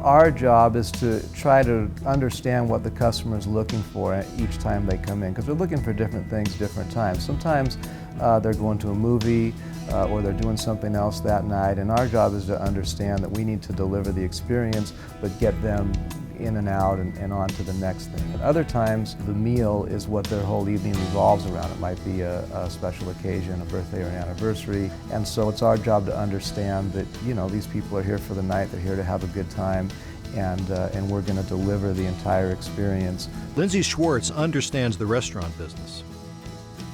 Our job is to try to understand what the customer is looking for each time they come in, because they're looking for different things different times. Sometimes they're going to a movie or they're doing something else that night, and our job is to understand that we need to deliver the experience but get them in and out and on to the next thing. At other times, the meal is what their whole evening revolves around. It might be a special occasion, a birthday or an anniversary, and so it's our job to understand that, you know, these people are here for the night, they're here to have a good time, and we're going to deliver the entire experience. Lindsey Schwartz understands the restaurant business.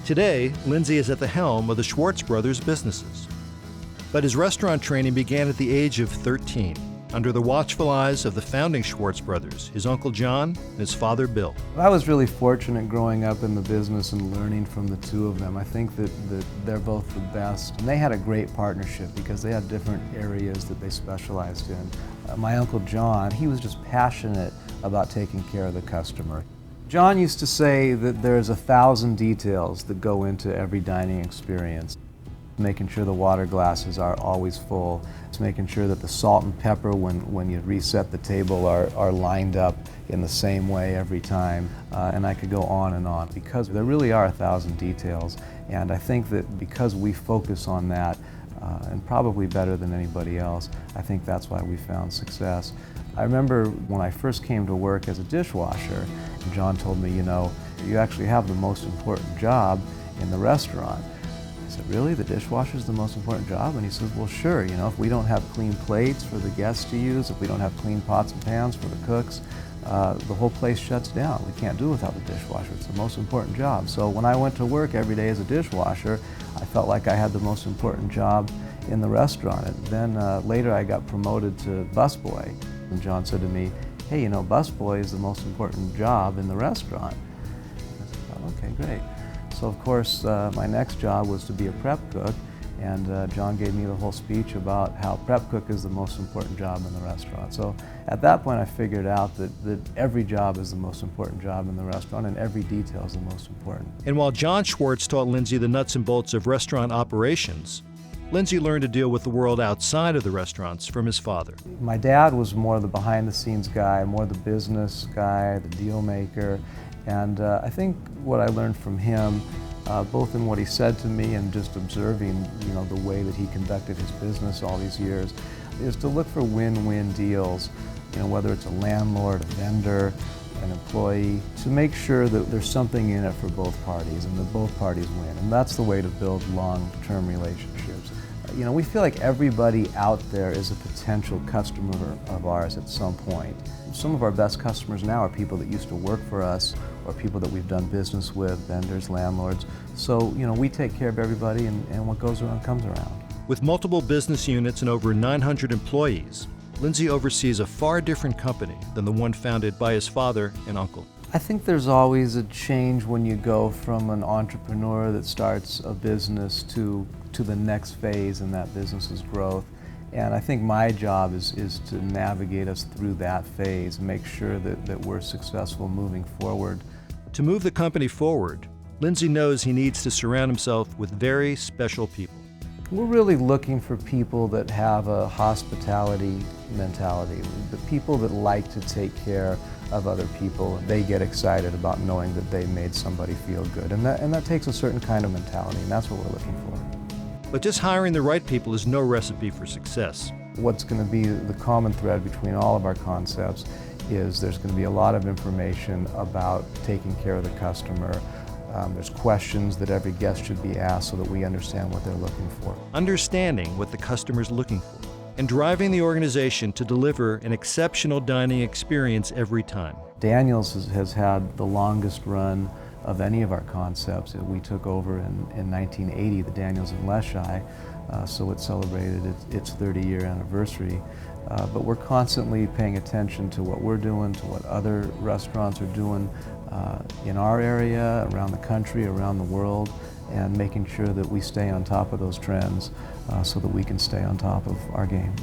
Today, Lindsey is at the helm of the Schwartz brothers' businesses. But his restaurant training began at the age of 13. Under the watchful eyes of the founding Schwartz brothers, his Uncle John and his father Bill. I was really fortunate growing up in the business and learning from the two of them. I think that they're both the best. And they had a great partnership because they had different areas that they specialized in. My Uncle John, he was just passionate about taking care of the customer. John used to say that there's 1,000 details that go into every dining experience. Making sure the water glasses are always full. It's making sure that the salt and pepper when you reset the table are lined up in the same way every time. And I could go on because there really are 1,000 details. And I think that because we focus on that, and probably better than anybody else, I think that's why we found success. I remember when I first came to work as a dishwasher, John told me, you know, you actually have the most important job in the restaurant. I said, really? The dishwasher is the most important job? And he says, well, sure. You know, if we don't have clean plates for the guests to use, if we don't have clean pots and pans for the cooks, the whole place shuts down. We can't do it without the dishwasher. It's the most important job. So when I went to work every day as a dishwasher, I felt like I had the most important job in the restaurant. And then later I got promoted to busboy. And John said to me, hey, you know, busboy is the most important job in the restaurant. I said, oh, okay, great. So of course, my next job was to be a prep cook, and John gave me the whole speech about how prep cook is the most important job in the restaurant. So at that point I figured out that every job is the most important job in the restaurant and every detail is the most important. And while John Schwartz taught Lindsey the nuts and bolts of restaurant operations, Lindsey learned to deal with the world outside of the restaurants from his father. My dad was more the behind-the-scenes guy, more the business guy, the deal maker, and I think what I learned from him, both in what he said to me and just observing, you know, the way that he conducted his business all these years, is to look for win-win deals. You know, whether it's a landlord, a vendor, an employee, to make sure that there's something in it for both parties and that both parties win. And that's the way to build long-term relationships. You know, we feel like everybody out there is a potential customer of ours at some point. Some of our best customers now are people that used to work for us or people that we've done business with, vendors, landlords. So, you know, we take care of everybody and what goes around comes around. With multiple business units and over 900 employees, Lindsey oversees a far different company than the one founded by his father and uncle. I think there's always a change when you go from an entrepreneur that starts a business to the next phase in that business's growth. And I think my job is to navigate us through that phase and make sure that we're successful moving forward. To move the company forward, Lindsey knows he needs to surround himself with very special people. We're really looking for people that have a hospitality mentality, the people that like to take care of other people. They get excited about knowing that they made somebody feel good, and that takes a certain kind of mentality, and that's what we're looking for. But just hiring the right people is no recipe for success. What's going to be the common thread between all of our concepts is there's going to be a lot of information about taking care of the customer. There's questions that every guest should be asked so that we understand what they're looking for. Understanding what the customer's looking for and driving the organization to deliver an exceptional dining experience every time. Daniel's has had the longest run of any of our concepts. We took over in 1980, the Daniel's in Leshai, so it celebrated its 30-year anniversary. But we're constantly paying attention to what we're doing, to what other restaurants are doing in our area, around the country, around the world, and making sure that we stay on top of those trends so that we can stay on top of our game.